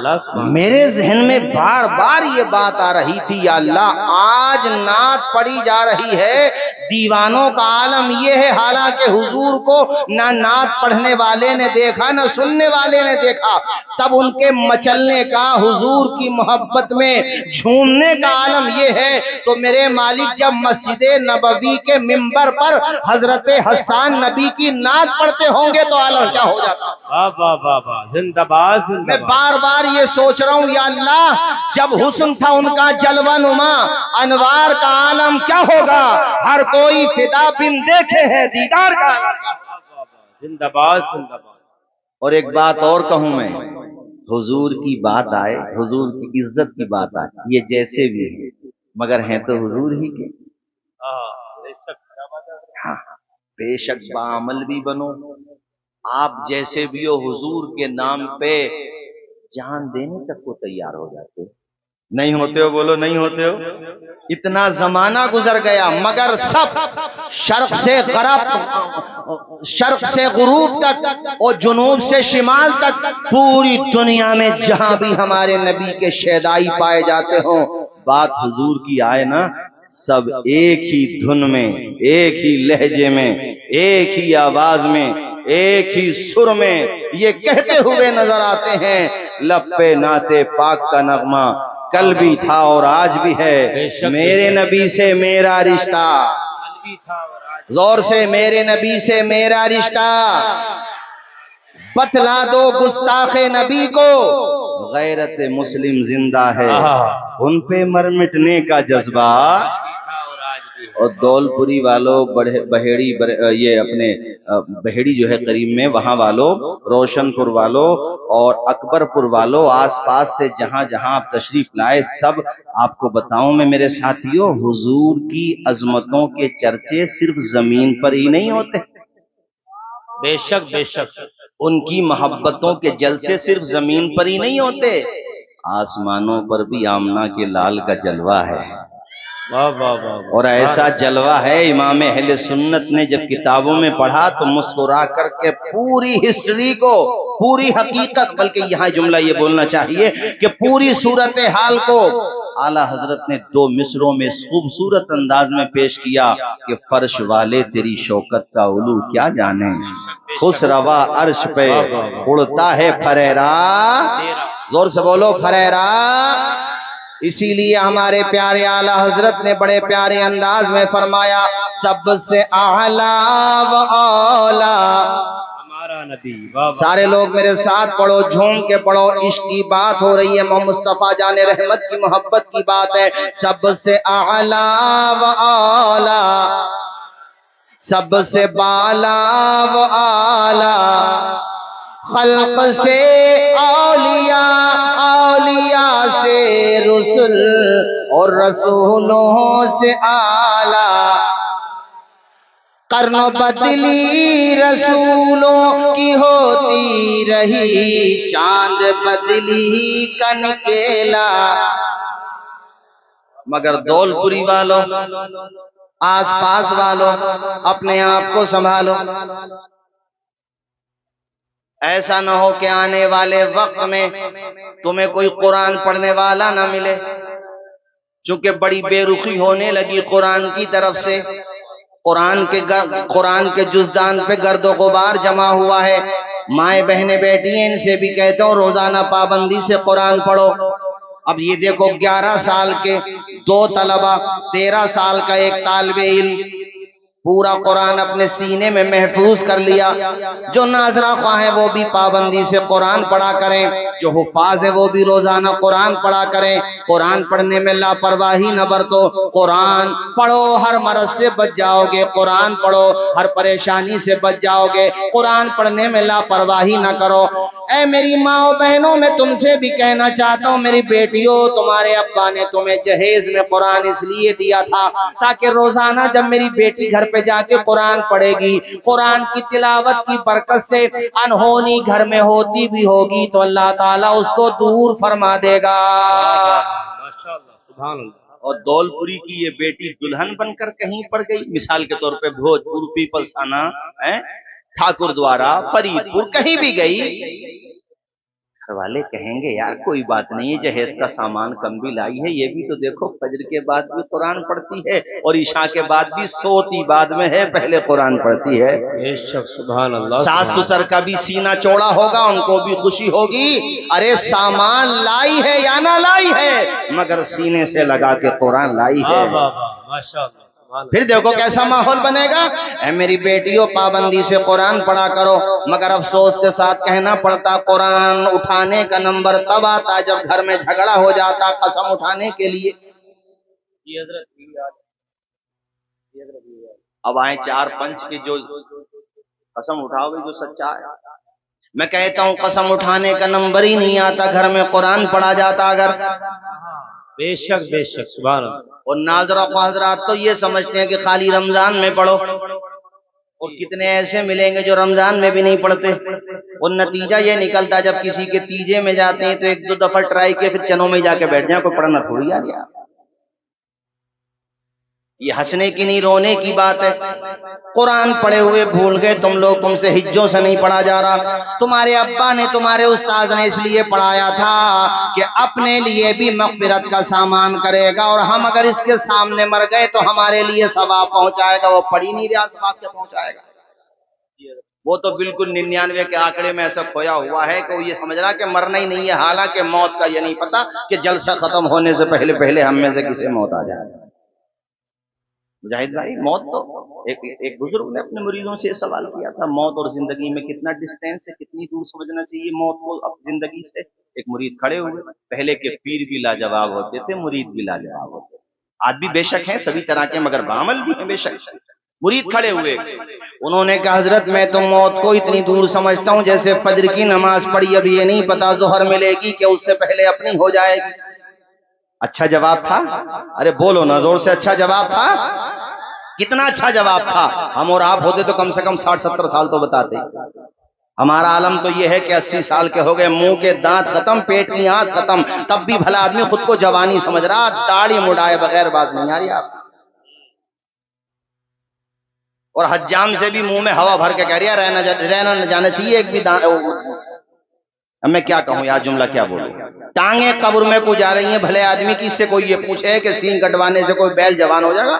اللہ میرے ذہن میں بار بار یہ بات آ رہی تھی، یا اللہ آج نعت پڑھی جا رہی ہے، دیوانوں کا عالم یہ ہے، حالانکہ حضور کو نہ نعت پڑھنے والے نے دیکھا نہ سننے والے نے دیکھا، تب ان کے مچلنے کا، حضور کی محبت میں جھومنے کا عالم یہ ہے۔ تو میرے مالک جب مسجد نبوی کے منبر پر حضرت حسان نبی کی نعت پڑھتے ہوں گے تو عالم کیا ہو جاتا۔ واہ واہ واہ واہ، زندہ باد زندہ میں باد۔ بار بار یہ سوچ رہا ہوں، یا اللہ جب حسن تھا ان کا جلوہ نما، انوار کا عالم کیا ہوگا، ہر کوئی فدا بن دیکھے ہے دیدار کا۔ زندہ باد زندہ باد۔ اور ایک بات اور کہوں میں، حضور کی بات آئے، حضور کی عزت کی بات آئے، یہ جیسے بھی ہیں مگر ہیں تو حضور ہی کے۔ ہاں بے شک بعمل بھی بنو، آپ جیسے بھی ہو حضور کے نام پہ جان دینے تک کو تیار ہو جاتے ہو۔ نہیں ہوتے ہو، بولو نہیں ہوتے ہو۔ اتنا زمانہ گزر گیا مگر سب شرق سے غرب، شرق سے غروب تک اور جنوب سے شمال تک پوری دنیا میں جہاں بھی ہمارے نبی کے شیدائی پائے جاتے ہوں، بات حضور کی آئے نا، سب ایک ہی دھن میں، ایک ہی لہجے میں، ایک ہی آواز میں، ایک ہی سر میں یہ کہتے ہوئے نظر آتے ہیں، لب پہ نعت پاک کا نغمہ کل بھی تھا اور آج بھی ہے، میرے نبی سے میرا رشتہ، زور سے میرے نبی سے میرا رشتہ، بتلا دو گستاخ نبی کو غیرت مسلم زندہ ہے، ان پہ مر مٹنے کا جذبہ۔ اور دول پوری والوں، بہیڑی، یہ اپنے بہیڑی جو ہے قریب میں، وہاں والوں، روشن پور والوں اور اکبر پور والوں، آس پاس سے جہاں جہاں آپ تشریف لائے، سب آپ کو بتاؤں میں میرے ساتھیوں، حضور کی عظمتوں کے چرچے صرف زمین پر ہی نہیں ہوتے، بے شک بے شک، ان کی محبتوں کے جلسے صرف زمین پر ہی نہیں ہوتے، آسمانوں پر بھی آمنہ کے لال کا جلوہ ہے۔ واہ واہ واہ، اور ایسا جلوہ ہے، امام اہل سنت نے جب کتابوں میں پڑھا تو مسکرا کر کے پوری ہسٹری کو، پوری حقیقت، بلکہ یہاں جملہ یہ بولنا چاہیے کہ پوری صورتحال کو اعلیٰ حضرت نے دو مصروں میں خوبصورت انداز میں پیش کیا کہ فرش والے تیری شوکت کا علو کیا جانے، خسروا عرش پہ اڑتا ہے فریرا، زور سے بولو فریرا۔ اسی لیے ہمارے پیارے اعلیٰ حضرت نے بڑے پیارے انداز میں فرمایا، سب سے اعلیٰ و اولیٰ، ہمارا نبی۔ واہ واہ، سارے لوگ میرے ساتھ پڑھو، جھوم کے پڑھو، عشق کی بات ہو رہی ہے، محمد مصطفیٰ جان رحمت کی محبت کی بات ہے۔ سب سے اعلیٰ و اولیٰ، سب سے بالا و اعلیٰ، خلق سے اولیاء، اولیاء سے رسل اور رسولوں سے اعلیٰ، قرن بدلی رسولوں کی ہوتی رہی، چاند بدلی کا نکیلا، مگر دول پوری والوں، آس پاس والوں، اپنے آپ کو سنبھالو، ایسا نہ ہو کہ آنے والے وقت میں تمہیں کوئی قرآن پڑھنے والا نہ ملے، چونکہ بڑی بے رخی ہونے لگی قرآن کی طرف سے، قرآن کے جزدان پہ گرد و غبار جمع ہوا ہے، مائیں بہنیں بیٹی ہیں، ان سے بھی کہتا ہوں روزانہ پابندی سے قرآن پڑھو۔ اب یہ دیکھو 11 سال کے 2 طلبہ، 13 سال کا ایک طالب علم، پورا قرآن اپنے سینے میں محفوظ کر لیا۔ جو ناظرہ خواہ ہیں وہ بھی پابندی سے قرآن پڑھا کریں، جو حفاظ ہیں وہ بھی روزانہ قرآن پڑھا کریں، قرآن پڑھنے میں لاپرواہی نہ برتو، قرآن پڑھو، ہر مرض سے بچ جاؤ گے، قرآن پڑھو، ہر پریشانی سے بچ جاؤ گے، قرآن پڑھنے میں لاپرواہی نہ کرو۔ اے میری ماں و بہنوں، میں تم سے بھی کہنا چاہتا ہوں، میری بیٹیوں، تمہارے ابا نے تمہیں جہیز میں قرآن اس لیے دیا تھا تاکہ روزانہ جب میری بیٹی گھر پہ جا کے قرآن پڑھے گی، قرآن کی تلاوت کی برکت سے انہونی گھر میں ہوتی بھی ہوگی تو اللہ تعالیٰ اس کو دور فرما دے گا۔ ماشاءاللہ، سبحان اللہ۔ اور دول پوری کی یہ بیٹی دلہن بن کر کہیں پڑ گئی، مثال کے طور پہ بھوجپور، پیپلس تھانہ، ٹھاکر دوارا، فرید پور، کہیں بھی گئی، گھر والے کہیں گے یار کوئی بات نہیں ہے، جہیز کا سامان کم بھی لائی ہے، یہ بھی تو دیکھو فجر کے بعد بھی قرآن پڑھتی ہے اور عشاء کے بعد بھی سوتی بعد میں ہے، پہلے قرآن پڑھتی ہے۔ بے شک سبحان اللہ ساس سبحان سسر کا بھی سینہ چوڑا ہوگا، ان کو بھی خوشی ہوگی، ارے سامان لائی ہے یا نہ لائی ہے مگر سینے سے لگا کے قرآن لائی ہے۔ واہ واہ واہ ماشاء اللہ سبحان پھر دیکھو کیسا ماحول بنے گا۔ اے میری بیٹیوں پابندی سے قرآن پڑھا کرو، مگر افسوس کے ساتھ کہنا پڑتا قرآن اٹھانے کا نمبر تب آتا جب گھر میں جھگڑا ہو جاتا قسم اٹھانے کے لیے۔ جی حضرت اب آئیں چار پنچ کی جو قسم اٹھاؤ گے جو سچا ہے، میں کہتا ہوں قسم اٹھانے کا نمبر ہی نہیں آتا گھر میں قرآن پڑھا جاتا اگر۔ بے شک سبحان اللہ۔ اور ناظرہ کو حضرات تو یہ سمجھتے ہیں کہ خالی رمضان میں پڑھو، اور کتنے ایسے ملیں گے جو رمضان میں بھی نہیں پڑھتے، اور نتیجہ یہ نکلتا جب کسی کے تیجے میں جاتے ہیں تو ایک دو دفعہ ٹرائی کے پھر چنوں میں جا کے بیٹھ جائیں، کوئی پڑھنا تھوڑی آ گیا۔ یہ ہنسنے کی نہیں رونے کی بات ہے۔ قرآن پڑھے ہوئے بھول گئے تم لوگ، تم سے ہجوں سے نہیں پڑھا جا رہا، تمہارے ابا نے تمہارے استاذ نے اس لیے پڑھایا تھا کہ اپنے لیے بھی مغفرت کا سامان کرے گا، اور ہم اگر اس کے سامنے مر گئے تو ہمارے لیے ثواب پہنچائے گا، وہ پڑھ ہی نہیں رہا ثواب کیا پہنچائے گا؟ وہ تو بالکل 99 کے آنکڑے میں ایسا کھویا ہوا ہے کہ وہ یہ سمجھ رہا کہ مرنا ہی نہیں ہے، حالانکہ موت کا یہ نہیں پتا کہ جلسہ ختم ہونے سے پہلے پہلے ہم میں سے کسے موت آ جائے۔ مجاہد بھائی موت تو ایک بزرگ نے اپنے مریضوں سے یہ سوال کیا تھا، موت اور زندگی میں کتنا ڈسٹینس ہے، کتنی دور سمجھنا چاہیے موت کو اب زندگی سے؟ ایک مرید کھڑے ہوئے، پہلے کے پیر بھی لاجواب ہوتے تھے، مرید بھی لاجواب ہوتے تھے، آج بھی بے شک ہیں سبھی طرح کے مگر بعمل بھی ہیں بے شک۔ مرید کھڑے ہوئے، انہوں نے کہا حضرت میں تو موت کو اتنی دور سمجھتا ہوں جیسے فجر کی نماز پڑھی، اب یہ نہیں پتا ظہر ملے گی کہ اس سے پہلے اپنی ہو جائے گی۔ اچھا جواب تھا؟ ارے بولو نا زور سے، اچھا جواب تھا؟ کتنا اچھا جواب تھا۔ ہم اور آپ ہوتے تو کم سے کم 60-70 سال تو بتاتے۔ ہمارا عالم تو یہ ہے کہ 80 سال کے ہو گئے، منہ کے دانت ختم، پیٹ کی آنت ختم، تب بھی بھلا آدمی خود کو جوانی سمجھ رہا، داڑھی مڈائے بغیر بات نہیں آ رہی آپ۔ اور حجام سے بھی منہ میں ہوا بھر کے کہہ رہی ہے رہنا نہ جانا چاہیے ایک بھی اب میں کیا کہوں یار، جملہ کیا بولوں؟ ٹانگیں قبر میں کو جا رہی ہیں بھلے آدمی کی، اس سے کوئی یہ پوچھے کہ سینگ کٹوانے سے کوئی بیل جوان ہو جائے گا؟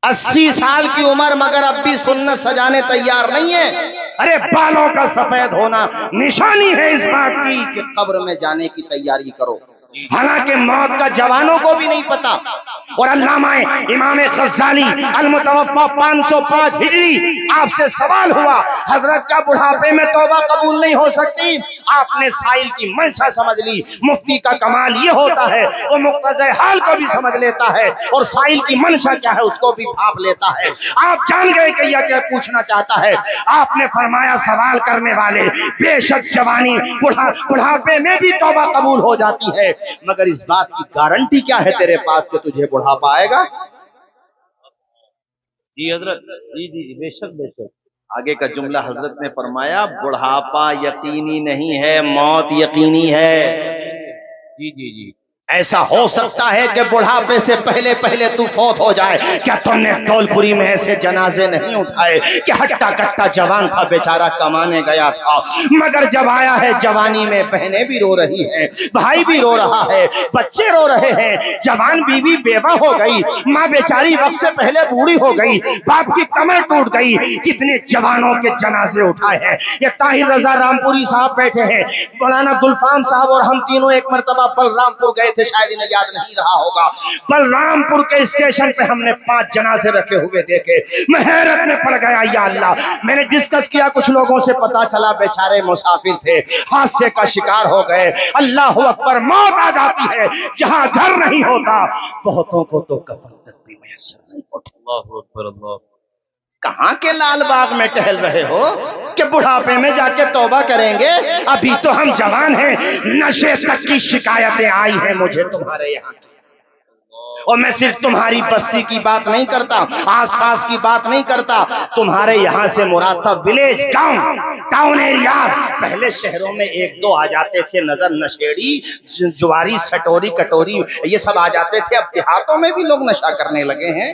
80 سال کی عمر مگر اب بھی سنت سجانے تیار نہیں ہے۔ ارے بالوں کا سفید ہونا نشانی ہے اس بات کی کہ قبر میں جانے کی تیاری کرو، حالانکہ موت کا جوانوں کو بھی نہیں پتا۔ اور علامہ امام غزالی المتوفا 505 ہجری، آپ سے سوال ہوا حضرت کا بڑھاپے میں توبہ قبول نہیں ہو سکتی، آپ نے سائل کی منشا سمجھ لی۔ مفتی کا کمال یہ ہوتا ہے وہ مقتضی حال کو بھی سمجھ لیتا ہے اور سائل کی منشا کیا ہے اس کو بھی بھاپ لیتا ہے۔ آپ جان گئے کہ یہ کیا پوچھنا چاہتا ہے۔ آپ نے فرمایا سوال کرنے والے، بے شک جوانی بڑھاپے میں بھی توبہ قبول ہو جاتی ہے، مگر اس بات کی گارنٹی کیا ہے تیرے پاس کہ تجھے بڑھاپا آئے گا؟ جی حضرت جی بے شک آگے کا جملہ حضرت نے فرمایا بڑھاپا یقینی نہیں ہے، موت یقینی ہے۔ جی ایسا ہو سکتا ہے کہ بڑھاپے سے پہلے پہلے تو فوت ہو جائے۔ کیا تم نے دول پوری میں ایسے جنازے نہیں اٹھائے کہ ہٹا کٹا جوان تھا بیچارہ کمانے گیا تھا، مگر جب آیا ہے جوانی میں بہنیں بھی رو رہی ہیں، بھائی بھی رو رہا ہے، بچے رو رہے ہیں، جوان بیوی بیوہ ہو گئی، ماں بیچاری وقت سے پہلے بوڑھی ہو گئی، باپ کی کمر ٹوٹ گئی، کتنے جوانوں کے جنازے اٹھائے ہیں۔ یہ طاہر رضا رامپوری صاحب بیٹھے ہیں، مولانا گلفام صاحب اور ہم تینوں ایک مرتبہ بلرام پور گئے تھے، شاید انہیں یاد نہیں رہا ہوگا۔ بلرام پور کے اسٹیشن پہ ہم نے 5 جنازے رکھے ہوئے دیکھے، میں حیرت میں پڑ گیا، یا اللہ۔ میں نے ڈسکس کیا، کچھ لوگوں سے پتا چلا بیچارے مسافر تھے، حادثے کا شکار ہو گئے۔ اللہ اکبر، موت آ جاتی ہے جہاں گھر نہیں ہوتا، بہتوں کو تو کفن تک بھی میسر نہیں ہوتا۔ اللہ اکبر اللہ۔ کہاں کے لال باغ میں ٹہل رہے ہو کہ بڑھاپے میں جا کے توبہ کریں گے؟ ابھی تو ہم جوان ہیں، نشے تک کی شکایتیں آئی ہیں مجھے تمہارے یہاں کی۔ اور میں صرف تمہاری بستی کی بات نہیں کرتا، آس پاس کی بات نہیں کرتا، تمہارے یہاں سے مراد تھا ولیج، ٹاؤن ایریاز۔ پہلے شہروں میں 1-2 آ جاتے تھے نظر، نشیڑی، جواری، سٹوری، کٹوری، یہ سب آ جاتے تھے۔ اب دیہاتوں میں بھی لوگ نشہ کرنے لگے ہیں۔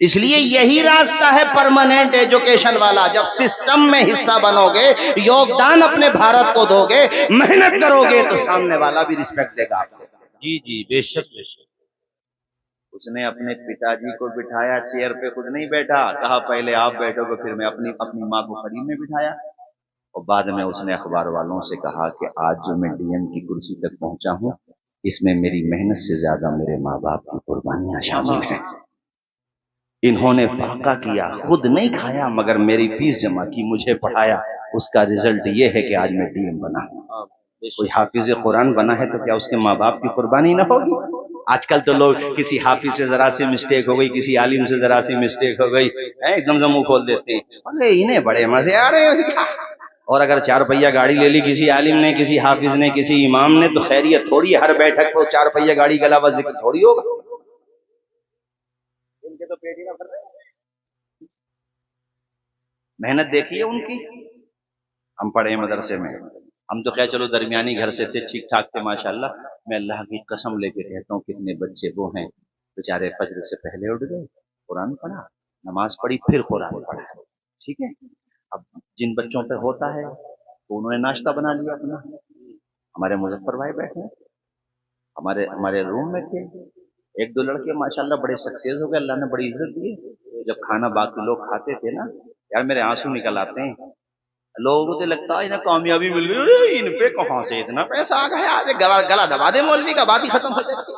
اس لیے یہی راستہ ہے پرماننٹ ایجوکیشن والا. جب سسٹم میں حصہ بنو گے، یوگدان اپنے بھارت کو دو گے، محنت کرو گے، تو سامنے والا بھی رسپیکٹ دے گا آپ کو. جی جی بے شک بے شک. اس نے اپنے پتا جی کو بٹھایا چیئر پہ، خود نہیں بیٹھا، کہا پہلے آپ بیٹھو گے، پھر میں اپنی ماں کو قریب میں بٹھایا، اور بعد میں اس نے اخبار والوں سے کہا کہ آج جو میں ڈی ایم کی کرسی تک پہنچا ہوں، اس میں میری محنت سے زیادہ میرے ماں باپ کی قربانیاں شامل ہیں. انہوں نے فاقہ کیا، خود نہیں کھایا، مگر میری فیس جمع کی، مجھے پڑھایا. اس کا رزلٹ یہ ہے کہ آج میں ڈی ایم بنا ہوں. کوئی حافظ قرآن بنا ہے تو کیا اس کے ماں باپ کی قربانی نہ ہوگی؟ آج کل تو لوگ کسی حافظ سے ذرا سی مسٹیک ہو گئی، کسی عالم سے ذرا سی مسٹیک ہو گئی، ایک دم سے منہ کھول دیتے ہیں. ارے انہیں بڑے مزے آ رہے ہیں. اور اگر 4 پہیہ گاڑی لے لی کسی عالم نے، کسی حافظ نے، کسی امام نے، تو خیریت تھوڑی، ہر بیٹھک کو 4 پہیہ گاڑی کے علاوہ ذکر تھوڑی ہوگا. ان کے تو پیٹ ہی نہ بھر رہے. محنت دیکھیے ان کی. ہم پڑھے مدرسے میں، ہم تو خیر چلو درمیانی گھر سے تھے، ٹھیک ٹھاک تھے ماشاءاللہ. میں اللہ کی قسم لے کے کہتا ہوں کتنے بچے وہ ہیں بیچارے فجر سے پہلے اٹھ گئے، قرآن پڑھا، نماز پڑھی، پھر قرآن پڑھا. ٹھیک ہے. اب جن بچوں پہ ہوتا ہے تو انہوں نے ناشتہ بنا لیا اپنا. ہمارے مظفر بھائی بیٹھے ہیں، ہمارے روم میں تھے، 1-2 لڑکے ماشاءاللہ بڑے سکسیس ہو گئے، اللہ نے بڑی عزت دی. جب کھانا باقی لوگ کھاتے تھے نا، یار میرے آنسو نکل آتے ہیں. لوگوں کو لگتا ہے انہیں کامیابی مل گئی، ارے ان پہ کہاں سے اتنا پیسہ آ گیا، آگے گلا دبا دے مولوی کا، بات ہی ختم ہو جائے گی.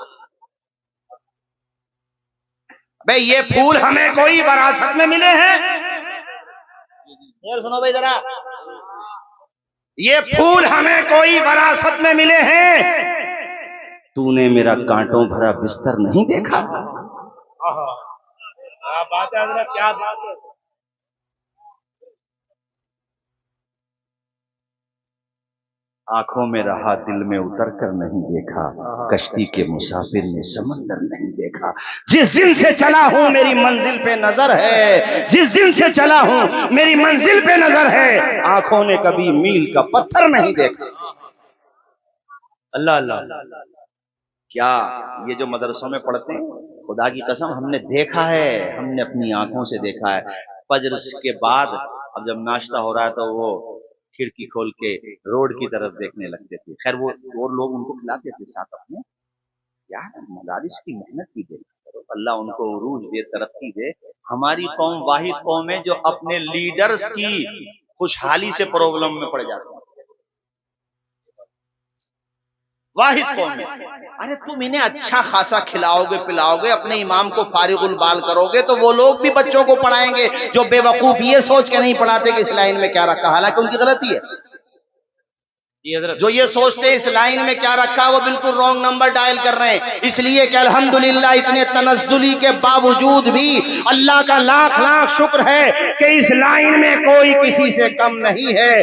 بھئی یہ پھول ہمیں کوئی وراثت میں ملے ہیں. سنو بھائی ذرا، یہ پھول ہمیں کوئی وراثت میں ملے ہیں. تو نے میرا کانٹوں بھرا بستر نہیں دیکھا. کیا بات ہے حضرت، کیا بات ہے. آنکھوں میں رہا دل میں اتر کر نہیں دیکھا، کشتی کے مسافر نے سمندر نہیں دیکھا. جس دن سے چلا ہوں میری منزل پہ نظر ہے، جس دن سے چلا ہوں میری منزل پہ نظر ہے، آنکھوں نے کبھی میل کا پتھر نہیں دیکھا. اللہ اللہ. کیا یہ جو مدرسوں میں پڑھتے ہیں، خدا کی قسم ہم نے دیکھا ہے، ہم نے اپنی آنکھوں سے دیکھا ہے. فجر کے بعد اب جب ناشتہ ہو رہا ہے تو وہ کھڑکی کھول کے روڈ کی طرف دیکھنے لگتے تھے. خیر وہ اور لوگ ان کو کھلاتے تھے ساتھ اپنے. یار مدارس کی محنت کی دیکھا کرو، اللہ ان کو عروج دے، ترقی دے. ہماری قوم واحد قوم ہے جو اپنے لیڈرز کی خوشحالی سے پرابلم میں پڑ جاتے ہیں. واحد قوم ہے. ارے تم انہیں اچھا خاصا کھلاؤ گے پلاؤ گے، اپنے امام کو فارغ البال کرو گے، تو وہ لوگ بھی بچوں کو پڑھائیں گے جو بے وقوف یہ سوچ کے نہیں پڑھاتے کہ اس لائن میں کیا رکھا، حالانکہ ان کی غلطی ہے. جی حضرت. جو یہ سوچتے ہیں اس لائن میں کیا رکھا، وہ بالکل رونگ نمبر ڈائل کر رہے ہیں. اس لیے کہ الحمدللہ اتنے تنزلی کے باوجود بھی اللہ کا لاکھ لاکھ شکر ہے کہ اس لائن میں کوئی کسی سے کم نہیں ہے.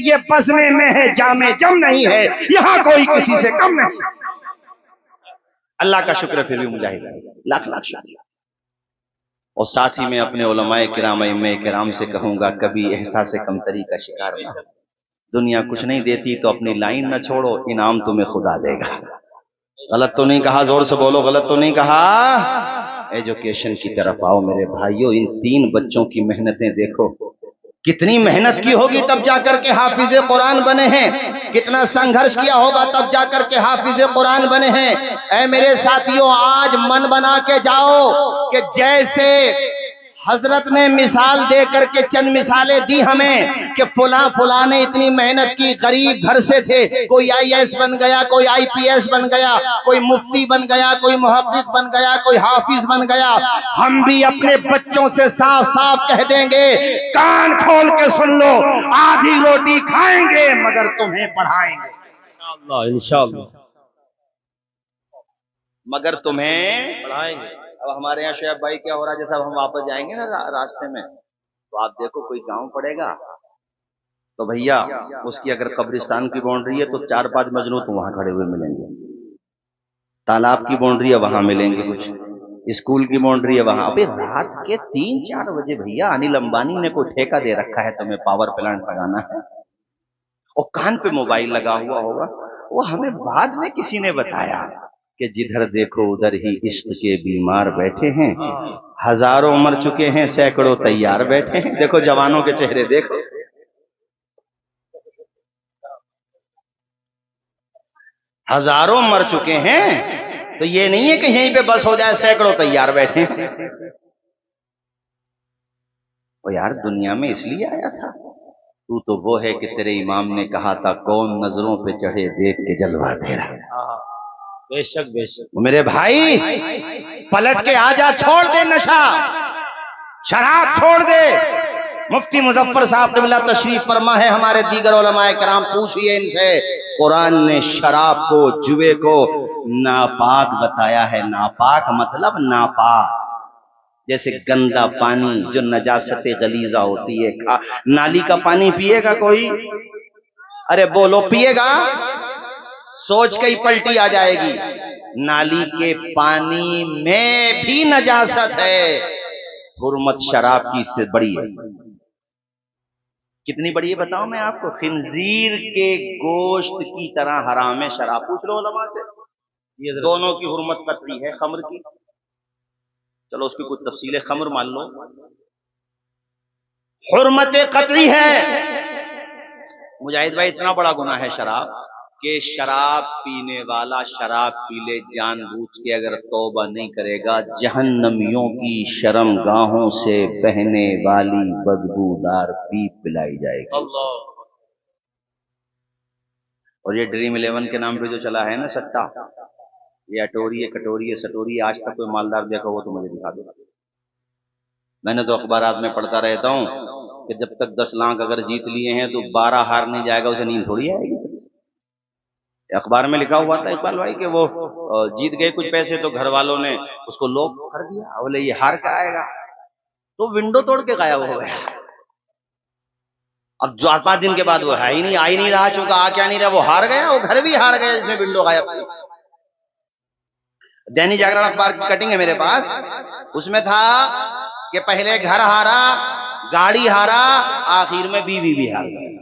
یہ بزمے میں ہے، جامع جم نہیں ہے، یہاں کوئی کسی سے کم نہیں. اللہ کا شکر ہے پھر بھی مجاہد لاکھ لاکھ شکر. اور ساتھ ہی میں اپنے علماء کرام ائمہ کرام سے کہوں گا کبھی احساس کمتری کا شکار نہ ہو. دنیا کچھ نہیں دیتی تو اپنی لائن نہ چھوڑو، انعام تمہیں خدا دے گا. غلط تو نہیں کہا؟ زور سے بولو، غلط تو نہیں کہا؟ ایجوکیشن کی طرف آؤ میرے بھائیوں. ان 3 بچوں کی محنتیں دیکھو، کتنی محنت کی ہوگی تب جا کر کے حافظ قرآن بنے ہیں، کتنا سنگھرش کیا ہوگا تب جا کر کے حافظ قرآن بنے ہیں. اے میرے ساتھیوں، آج من بنا کے جاؤ کہ جیسے حضرت نے مثال دے کر کے چند مثالیں دی ہمیں کہ فلاں نے اتنی محنت کی، غریب گھر سے تھے، کوئی IAS بن گیا، کوئی IPS بن گیا، کوئی مفتی بن گیا، کوئی محقق بن گیا، کوئی حافظ بن گیا. ہم بھی اپنے بچوں سے صاف صاف کہہ دیں گے، کان کھول کے سن لو، آدھی روٹی کھائیں گے مگر تمہیں پڑھائیں گے. انشاءاللہ مگر تمہیں پڑھائیں گے. اب ہمارے یہاں شعیب بھائی کیا ہو رہا ہے، جیسا ہم واپس جائیں گے نا راستے میں، تو آپ دیکھو کوئی گاؤں پڑے گا تو بھیا اس کی اگر قبرستان کی باؤنڈری ہے تو 4-5 مجنوں تو وہاں کھڑے ہوئے ملیں گے. تالاب کی باؤنڈری ہے وہاں ملیں گے کچھ، اسکول کی باؤنڈری ہے وہاں. ابھی رات کے 3-4 بجے بھیا انل امبانی نے کوئی ٹھیکہ دے رکھا ہے تمہیں پاور پلانٹ لگانا ہے، اور کان پہ موبائل لگا ہوا ہوگا. وہ ہمیں بعد میں کسی نے بتایا کہ جدھر دیکھو ادھر ہی عشق کے بیمار بیٹھے ہیں، ہزاروں مر چکے ہیں، سینکڑوں تیار بیٹھے ہیں. دیکھو جوانوں کے چہرے دیکھو. ہزاروں مر چکے ہیں تو یہ نہیں ہے کہ یہیں پہ بس ہو جائے، سینکڑوں تیار بیٹھے ہیں. وہ یار دنیا میں اس لیے آیا تھا. تو وہ ہے کہ تیرے امام نے کہا تھا کون نظروں پہ چڑھے دیکھ کے جلوہ تیرا. بے شک بے شک. میرے بھائی پلٹ کے آ جا، چھوڑ دے نشہ، شراب چھوڑ دے. مفتی مظفر صاحب قبلہ تشریف فرما ہے، ہمارے دیگر علماء کرام پوچھئے ان سے. قرآن نے شراب کو، جوے کو ناپاک بتایا ہے. ناپاک مطلب ناپاک، جیسے گندا پانی جو نجاست غلیظہ ہوتی ہے. نالی کا پانی پیے گا کوئی؟ ارے بولو پیے گا؟ سوچ کے ہی پلٹی آ جائے گی. نالی کے پانی میں بھی نجاست ہے. حرمت شراب کی اس سے بڑی ہے. کتنی بڑی ہے بتاؤں میں آپ کو؟ خنزیر کے گوشت کی طرح حرام ہے شراب. پوچھ لو علماء سے. دونوں کی حرمت قطعی ہے. خمر کی چلو اس کی کچھ تفصیل. خمر مان لو حرمت قطعی ہے. مجاہد بھائی اتنا بڑا گناہ ہے شراب کہ شراب پینے والا شراب پی لے جان بوجھ کے، اگر توبہ نہیں کرے گا جہنمیوں کی شرم گاہوں سے بہنے والی بدبودار پیپ پلائی جائے گی. اور یہ ڈریم 11 کے نام پہ جو چلا ہے نا سٹا، یہ اٹوری ہے کٹوری ہے سٹوری، آج تک کوئی مالدار دیکھا ہو تو مجھے دکھا دو. میں نے تو اخبارات میں پڑھتا رہتا ہوں کہ جب تک 10 لاکھ اگر جیت لیے ہیں تو 12 ہار نہیں جائے گا، اسے نیند تھوڑی آئے گی. اخبار میں لکھا ہوا تھا اقبال بھائی کہ وہ جیت گئے کچھ پیسے تو گھر والوں نے اس کو لوگ کر دیا. بولے یہ ہار کا آئے گا، تو ونڈو توڑ کے غائب ہو گیا. اب 4-5 دن کے بعد وہ ہے ہی نہیں، آ ہی نہیں رہا، چونکہ آ کیا نہیں رہا، وہ ہار گیا. وہ گھر بھی ہار گیا جس میں ونڈو غائب تھی. دینی جاگرن اخبار کی کٹنگ ہے میرے پاس، اس میں تھا کہ پہلے گھر ہارا، گاڑی ہارا، آخر میں بیوی بھی ہار گئی.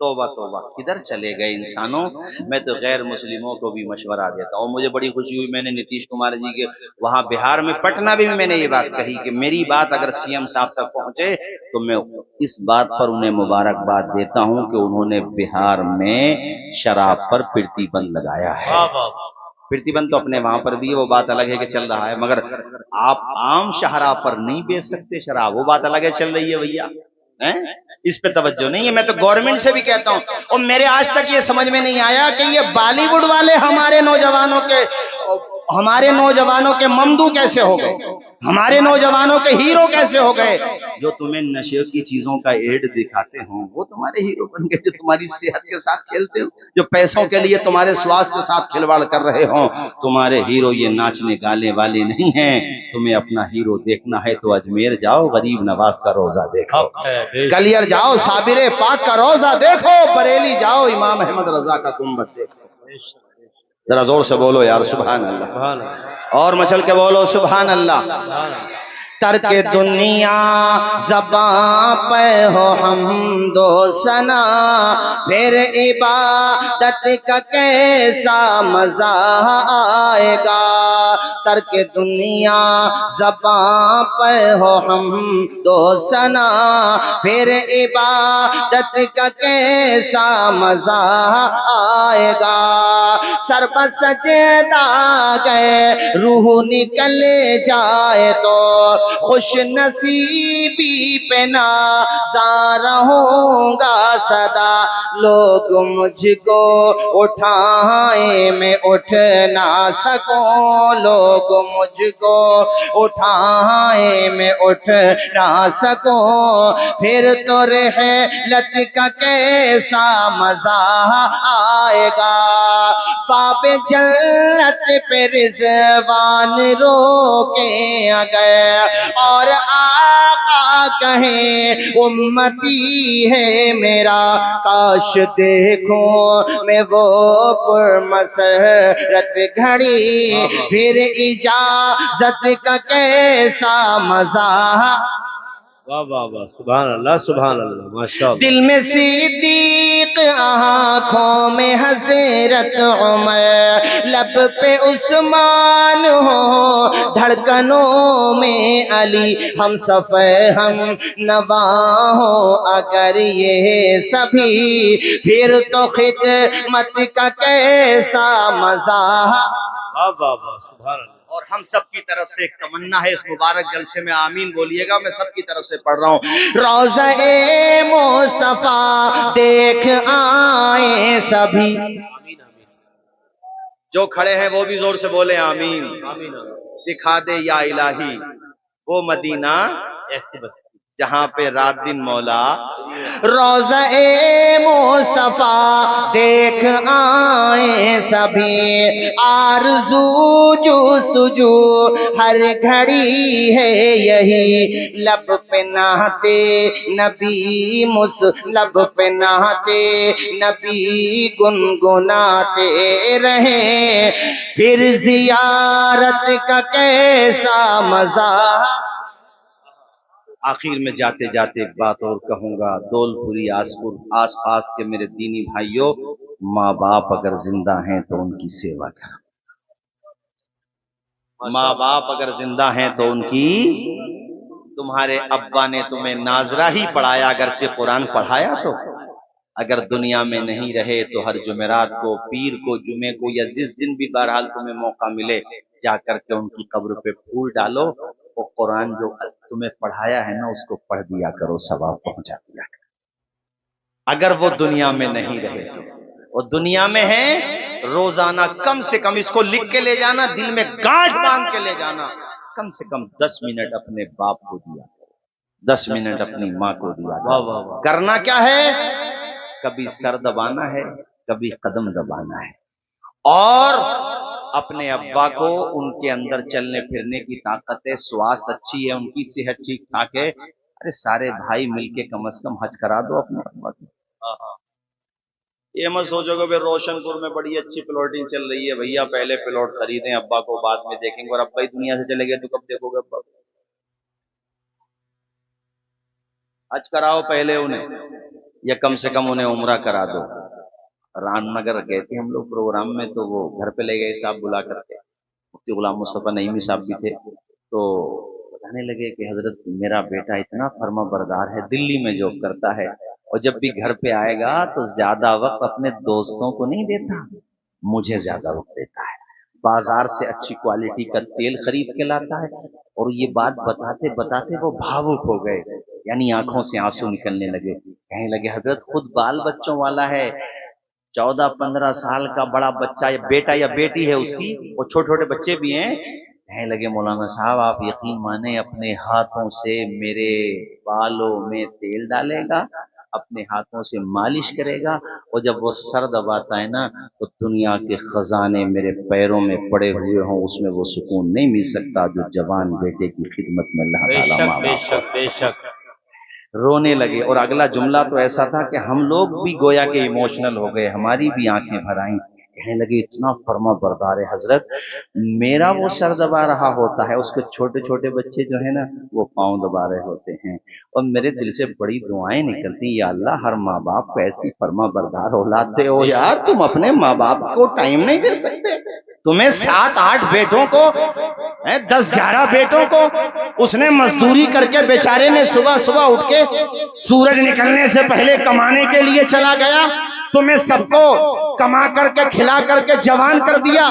توبہ توبہ، کدھر چلے گئے انسانوں. میں تو غیر مسلموں کو بھی مشورہ دیتا ہوں. مجھے بڑی خوشی ہوئی، میں نے نتیش کمار جی کے وہاں بہار میں پٹنہ میں نے یہ بات کہی کہ میری بات اگر سی ایم صاحب تک پہنچے تو میں اس بات پر انہیں مبارکباد دیتا ہوں کہ انہوں نے بہار میں شراب پر پرتیبند لگایا ہے. پرتیبند تو اپنے وہاں پر بھی ہے، وہ بات الگ ہے کہ چل رہا ہے، مگر آپ عام شہراء پر نہیں بیچ سکتے شراب، وہ بات الگ ہے چل رہی ہے بھیا. اس پہ توجہ نہیں ہے. میں تو گورنمنٹ سے بھی کہتا ہوں، اور میرے آج تک یہ سمجھ میں نہیں آیا کہ یہ بالی ووڈ والے ہمارے نوجوانوں کے ممدو کیسے ہو گئے، ہمارے نوجوانوں کے ہیرو کیسے ہو گئے. جو تمہیں نشے کی چیزوں کا ایڈ دکھاتے ہوں وہ تمہارے ہیرو بن گئے، جو تمہاری صحت کے ساتھ کھیلتے ہوں، جو پیسوں کے لیے تمہارے سواس کے ساتھ کھلواڑ کر رہے ہوں. تمہارے ہیرو یہ ناچنے گانے والے نہیں ہیں. تمہیں اپنا ہیرو دیکھنا ہے تو اجمیر جاؤ، غریب نواز کا روزہ دیکھو، کلیر جاؤ صابر پاک کا روزہ دیکھو، بریلی جاؤ امام احمد رضا کا گنبد دیکھو. ذرا زور سے بولو یار سبحان اللہ، اور مچل کے بولو سبحان اللہ. ترک دنیا زباں پہ ہو حمد و ثنا، پھر عبادت کا کیسا مزہ آئے گا. ترک دنیا زباں پہ ہو حمد و ثنا، پھر عبادت کا کیسا مزہ آئے گا. سر پر سجدہ گئے روح نکل جائے تو خوش نصیبی پہ نازاں رہوں گا صدا. لوگ مجھ کو اٹھائیں میں اٹھ نہ سکوں، لوگ مجھ کو اٹھائیں میں اٹھ نہ سکوں. پھر تو رحلت کا کیسا مزہ آئے گا. باب جنت پہ رضوان روکیں اگر اور آقا کہیں امتی ہے میرا، کاش دیکھوں میں وہ پرمسرت گھڑی. پھر اجازت کا کیسا مزہ. واہ واہ واہ، سبحان اللہ، ماشاء اللہ۔ دل میں صدیق، آنکھوں میں حضرت عمر، لب پہ عثمان ہو، دھڑکنوں میں علی، ہم سفر ہم نوا ہو اگر یہ سبھی، پھر تو خدمت کا کیسا مزہ۔ واہ واہ واہ، سبحان اللہ۔ اور ہم سب کی طرف سے ایک تمنا ہے اس مبارک جلسے میں، آمین بولیے گا، میں سب کی طرف سے پڑھ رہا ہوں۔ روضہ مصطفیٰ دیکھ آئیں سبھی، آمین آمین جو کھڑے ہیں وہ بھی زور سے بولے آمین۔ آمین آمین۔ دکھا دے یا الہی وہ مدینہ ایسی بستی جہاں پہ رات دن مولا، روضہ مصطفیٰ دیکھ آئیں سبھی، آرزو جستجو ہر گھڑی ہے یہی، لب پہ نہتے نبی لب پہ نہتے نبی گنگناتے رہیں، پھر زیارت کا کیسا مزہ۔ آخر میں جاتے جاتے ایک بات اور کہوں گا، دول پوری آس پاس کے میرے دینی بھائیوں، ماں باپ اگر زندہ ہیں تو ان کی سیوا کرو، ماں باپ اگر زندہ ہیں تو ان کی، تمہارے ابا نے تمہیں ناظرہ ہی پڑھایا اگرچہ قرآن پڑھایا تو، اگر دنیا میں نہیں رہے تو ہر جمعرات کو، پیر کو، جمعے کو، یا جس دن بھی بہرحال تمہیں موقع ملے، جا کر کے ان کی قبر پہ پھول ڈالو، وہ قرآن جو تمہیں پڑھایا ہے نا اس کو پڑھ دیا کرو، ثواب پہنچا دیا کرو۔ اگر وہ دنیا میں نہیں رہے تو، وہ دنیا میں ہے، روزانہ کم سے کم اس کو لکھ کے لے جانا، دل میں گانٹھ باندھ کے لے جانا، کم سے کم 10 منٹ اپنے باپ کو دیا کرو، 10 منٹ اپنی ماں کو دیا واہ کرو۔ واہ واہ، کرنا کیا ہے؟ کبھی سر دبانا ہے، کبھی قدم دبانا ہے، اور اپنے ابا کو، ان کے اندر چلنے پھرنے کی طاقت ہے، سواست اچھی ہے، ان کی صحت ٹھیک ٹھاک ہے، ارے سارے بھائی مل کے کم از کم حج کرا دو اپنے ابا کو۔ یہ مت سوچو کہ پھر روشن پور میں بڑی اچھی پلاٹنگ چل رہی ہے، بھیا پہلے پلاٹ خریدیں، ابا کو بعد میں دیکھیں گے، اور ابا ہی دنیا سے چلے گئے تو کب دیکھو گے ابا کو؟ حج کراؤ پہلے انہیں، یا کم سے کم انہیں عمرہ کرا دو۔ رام نگر گئے تھے ہم لوگ پروگرام میں، تو وہ گھر پہ لے گئے صاحب بلا کر کے، مفتی غلام مصطفیٰ نعیمی صاحب بھی تھے، تو بتانے لگے کہ حضرت میرا بیٹا اتنا فرما بردار ہے، دلی میں جاب کرتا ہے، اور جب بھی گھر پہ آئے گا تو زیادہ وقت اپنے دوستوں کو نہیں دیتا، مجھے زیادہ وقت دیتا ہے، بازار سے اچھی کوالٹی کا تیل خرید کے لاتا ہے۔ اور یہ بات بتاتے بتاتے وہ بھاوک ہو گئے، یعنی آنکھوں سے آنسو نکلنے لگے، کہنے لگے حضرت خود بال بچوں والا ہے، 14-15 سال کا بڑا بچہ یا بیٹا یا بیٹی ہے اس کی، اور چھوٹے چھوٹے بچے بھی ہیں، کہنے لگے مولانا صاحب آپ یقین مانیں اپنے ہاتھوں سے میرے بالوں میں تیل ڈالے گا، اپنے ہاتھوں سے مالش کرے گا، اور جب وہ سر دباتا ہے نا تو دنیا کے خزانے میرے پیروں میں پڑے ہوئے ہوں، اس میں وہ سکون نہیں مل سکتا جو جوان بیٹے کی خدمت میں اللہ بے تعالیٰ شک ماں بے باپ شک بے شک۔ رونے لگے۔ اور اگلا جملہ تو ایسا تھا کہ ہم لوگ بھی گویا کہ ایموشنل ہو گئے، ہماری بھی آنکھیں بھر آئیں، کہنے لگے اتنا فرما بردار ہے حضرت، میرا وہ سر دبا رہا ہوتا ہے، اس کے چھوٹے چھوٹے بچے جو ہیں نا وہ پاؤں دبا رہے ہوتے ہیں، اور میرے دل سے بڑی دعائیں نکلتی، یا اللہ ہر ماں باپ کو ایسی فرما بردار اولاد دے۔ ہو یار تم اپنے ماں باپ کو ٹائم نہیں دے سکتے؟ تمہیں 7-8 بیٹوں کو، 10-11 بیٹوں کو اس نے مزدوری کر کے بیچارے نے صبح صبح اٹھ کے سورج نکلنے سے پہلے کمانے کے لیے چلا گیا، تمہیں سب کو کما کر کے کھلا کر کے جوان کر دیا،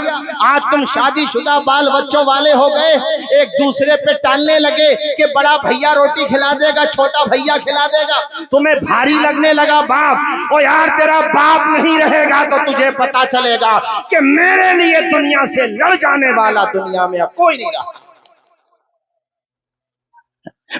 آج تم شادی شدہ بال بچوں والے ہو گئے، ایک دوسرے پہ ٹالنے لگے کہ بڑا بھیا روٹی کھلا دے گا، چھوٹا بھیا کھلا دے گا، تمہیں بھاری لگنے لگا باپ، اور یار تیرا باپ نہیں رہے گا تو تجھے پتا چلے گا کہ میرے لیے دنیا سے لڑ جانے والا دنیا میں اب کوئی نہیں رہا۔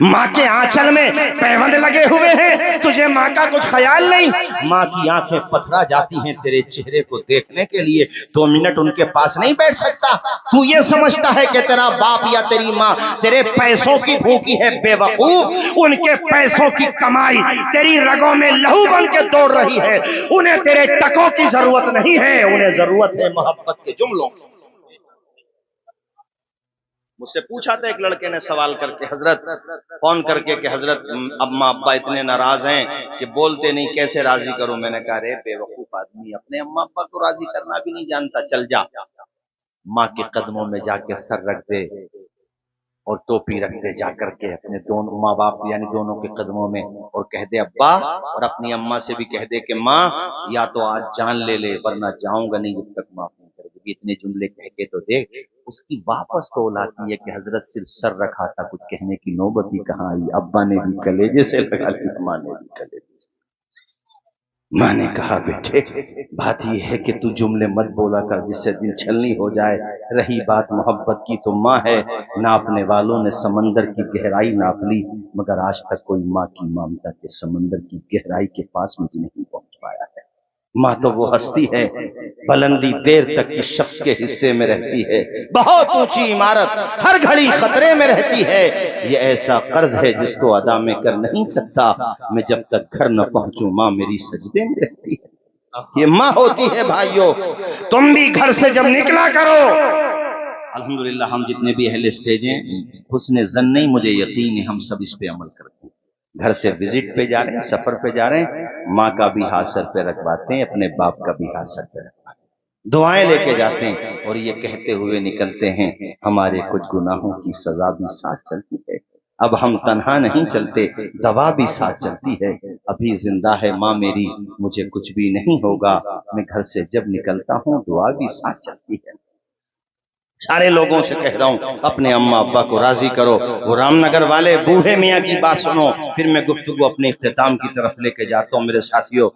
ماں کے آنچل میں پیوند لگے ہوئے ہیں، تجھے ماں کا کچھ خیال نہیں، ماں کی آنکھیں پتھرا جاتی ہیں تیرے چہرے کو دیکھنے کے لیے، 2 منٹ ان کے پاس نہیں بیٹھ سکتا، تو یہ سمجھتا ہے کہ تیرا باپ یا تیری ماں تیرے پیسوں کی بھوکی ہے، بے وقوف، ان کے پیسوں کی کمائی تیری رگوں میں لہو بن کے دوڑ رہی ہے، انہیں تیرے ٹکوں کی ضرورت نہیں ہے، انہیں ضرورت ہے محبت کے جملوں کی۔ مجھ سے پوچھا تھا ایک لڑکے نے سوال کر کے، حضرت فون کر کے کہ حضرت اماں ابا اتنے ناراض ہیں کہ بولتے نہیں، کیسے راضی کروں؟ میں نے کہا رے بے وقوف آدمی، اپنے اماں ابا کو راضی کرنا بھی نہیں جانتا، چل جا ماں کے قدموں میں جا کے سر رکھ دے اور ٹوپی رکھ دے جا کر کے اپنے دونوں ماں باپ یعنی دونوں کے قدموں میں، اور کہہ دے ابا، اور اپنی اماں سے بھی کہہ دے کہ ماں یا تو آج جان لے لے ورنہ جاؤں گا نہیں جب تک معاف نہیں کرے گی۔ اتنے جملے کہہ کے تو دیکھ اس کی واپس تو آتی ہے کہ حضرت صرف سر رکھا تھا، کچھ کہنے کی نوبت ہی کہاں آئی۔ ابا نے بھی کلیجے سے لگا لیا، ماں نے بھی کلیجے سے۔ ماں نے کہا بیٹے بات یہ ہے کہ تو جملے مت بولا کر جس سے دل چھلنی ہو جائے، رہی بات محبت کی تو ماں ہے، ناپنے والوں نے سمندر کی گہرائی ناپ لی مگر آج تک کوئی ماں کی ممتا کے سمندر کی گہرائی کے پاس مجھے نہیں پہنچ پایا ہے۔ ماں تو وہ ہستی ہے بلندی دیر تک اس شخص کے حصے میں رہتی ہے، بہت اونچی عمارت ہر گھڑی خطرے میں رہتی ہے، یہ ایسا قرض ہے جس کو ادا میں کر نہیں سکتا، میں جب تک گھر نہ پہنچوں ماں میری سجدے میں رہتی ہے۔ یہ ماں ہوتی ہے بھائیوں، تم بھی گھر سے جب نکلا کرو۔ الحمدللہ ہم جتنے بھی اہل اسٹیج ہیں، حسن ظن نہیں مجھے یقین ہے ہم سب اس پہ عمل کرتے ہیں۔ گھر سے وزٹ پہ جا رہے ہیں، سفر پہ جا رہے ہیں، ماں کا بھی ہاتھ سر پہ رکھواتے ہیں، اپنے باپ کا بھی ہاتھ سر پہ رکھواتے ہیں، دعائیں لے کے جاتے ہیں اور یہ کہتے ہوئے نکلتے ہیں ہمارے کچھ گناہوں کی سزا بھی ساتھ چلتی ہے، اب ہم تنہا نہیں چلتے، دوا بھی ساتھ چلتی ہے، ابھی زندہ ہے ماں میری، مجھے کچھ بھی نہیں ہوگا، میں گھر سے جب نکلتا ہوں دعا بھی ساتھ چلتی ہے۔ سارے لوگوں سے کہہ رہا ہوں اپنے اماں ابا کو راضی کرو۔ وہ رام نگر والے بوڑھے میاں کی بات سنو، پھر میں گفتگو اپنے اختتام کی طرف لے کے جاتا ہوں۔ میرے ساتھیوں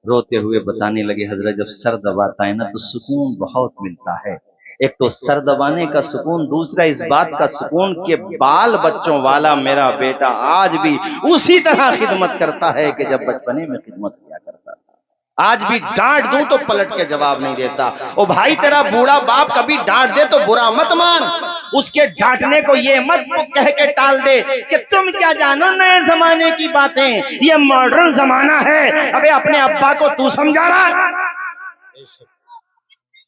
روتے ہوئے بتانے لگے حضرت جب سر دباتا ہے نا تو سکون بہت ملتا ہے، ایک تو سر دبانے کا سکون، دوسرا اس بات کا سکون کہ بال بچوں والا میرا بیٹا آج بھی اسی طرح خدمت کرتا ہے کہ جب بچپنے میں خدمت کیا کرتا تھا۔ آج بھی ڈانٹ دوں تو پلٹ کے جواب نہیں دیتا۔ او بھائی تیرا بوڑھا باپ کبھی ڈانٹ دے تو برا مت مان، اس کے ڈانٹنے کو یہ مت کہہ کے ٹال دے کہ تم کیا جانو نئے زمانے کی باتیں، یہ ماڈرن زمانہ ہے۔ ابے اپنے ابا کو تو سمجھا رہا،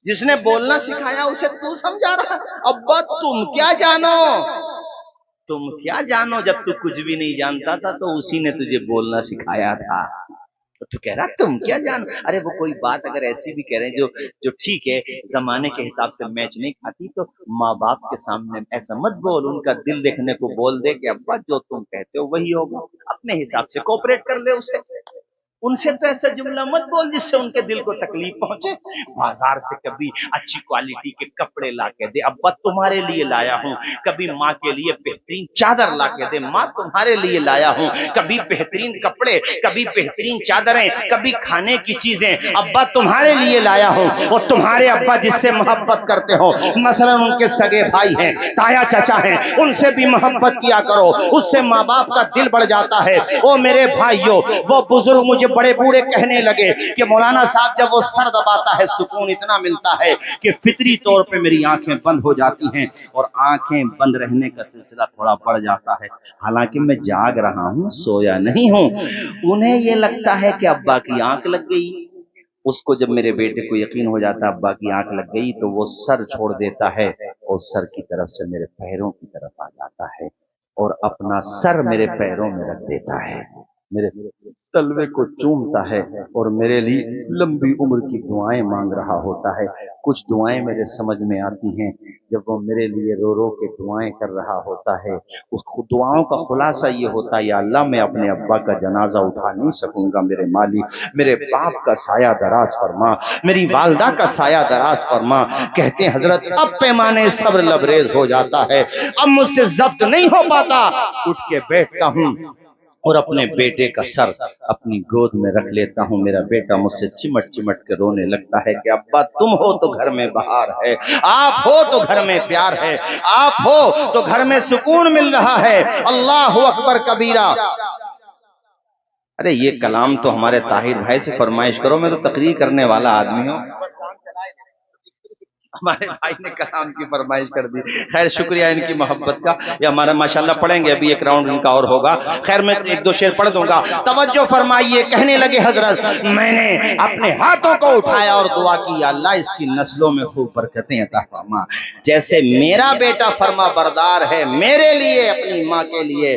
جس نے بولنا سکھایا اسے تو سمجھا رہا۔ ابا تم کیا جانو، تم کیا جانو، جب تو کچھ بھی نہیں جانتا تھا تو اسی نے تجھے بولنا سکھایا تھا۔ تو کہہ رہا تم کیا جانو، ارے وہ کوئی بات اگر ایسی بھی کہہ رہے ہیں جو ٹھیک ہے زمانے کے حساب سے میچ نہیں کھاتی تو ماں باپ کے سامنے ایسا مت بول، ان کا دل دیکھنے کو بول دے کہ ابا جو تم کہتے ہو وہی ہوگا، اپنے حساب سے کوپریٹ کر لے اسے۔ ان سے تو ایسا جملہ مت بول جس سے ان کے دل کو تکلیف پہنچے۔ بازار سے کبھی اچھی کوالٹی کے کپڑے لا کے دے، ابا تمہارے لیے لایا ہوں، کبھی ماں کے لیے بہترین چادر لا کے دے، ماں تمہارے لیے لایا ہوں، کبھی بہترین کپڑے، کبھی بہترین چادریں، کبھی کھانے کی چیزیں ابا تمہارے لیے لایا ہوں۔ اور تمہارے ابا جس سے محبت کرتے ہو، مثلا ان کے سگے بھائی ہیں، تایا چچا ہیں، ان سے بھی محبت کیا کرو، اس سے ماں باپ کا دل بڑھ جاتا ہے۔ او میرے بھائیو، وہ بزرگ مجھے بڑے بوڑھے کہنے لگے کہ مولانا صاحب جب وہ سر دباتا ہے سکون اتنا ملتا ہے کہ فطری طور پہ میری آنکھیں بند ہو جاتی ہیں، اور آنکھیں بند رہنے کا سلسلہ تھوڑا بڑھ جاتا ہے، حالانکہ میں جاگ رہا ہوں، سویا نہیں ہوں۔ انہیں یہ لگتا ہے کہ ابا کی آنکھ لگ گئی، اس کو جب میرے بیٹے کو یقین ہو جاتا ابا کی آنکھ لگ گئی تو وہ سر چھوڑ دیتا ہے اور سر کی طرف سے میرے پیروں کی طرف آ جاتا ہے اور اپنا سر میرے پیروں میں رکھ دیتا ہے، میرے تلوے کو چومتا ہے اور میرے لیے لمبی عمر کی دعائیں مانگ رہا ہوتا ہے۔ کچھ دعائیں میرے سمجھ میں آتی ہیں جب وہ میرے لیے رو رو کے دعائیں کر رہا ہوتا ہے، اس دعاؤں کا خلاصہ یہ ہوتا ہے یا اللہ میں اپنے ابا کا جنازہ اٹھا نہیں سکوں گا، میرے مالک میرے باپ کا سایہ دراز فرما، میری والدہ کا سایہ دراز فرما۔ کہتے ہیں حضرت اب پیمانے صبر لبریز ہو جاتا ہے، اب مجھ سے ضبط نہیں ہو پاتا، اٹھ کے بیٹھتا ہوں اور اپنے بیٹے کا سر اپنی گود میں رکھ لیتا ہوں۔ میرا بیٹا مجھ سے چمٹ چمٹ کے رونے لگتا ہے کہ ابا تم ہو تو گھر میں بہار ہے، آپ ہو تو گھر میں پیار ہے، آپ ہو تو گھر میں سکون مل رہا ہے۔ اللہ اکبر کبیرہ۔ ارے یہ کلام تو ہمارے طاہر بھائی سے فرمائش کرو، میں تو تقریر کرنے والا آدمی ہوں۔ ہمارے بھائی نے کلام کی فرمائش کر دی، خیر شکریہ ان کی محبت کا۔ یہ ہمارا ماشاءاللہ پڑھیں گے، ابھی ایک راؤنڈ ان کا اور ہوگا، خیر میں ایک دو شعر پڑھ دوں گا۔ توجہ فرمائیے، کہنے لگے حضرت میں نے اپنے ہاتھوں کو اٹھایا اور دعا کی یا اللہ اس کی نسلوں میں خوب برکتیں عطا فرما، جیسے میرا بیٹا فرما بردار ہے میرے لیے اپنی ماں کے لیے،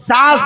7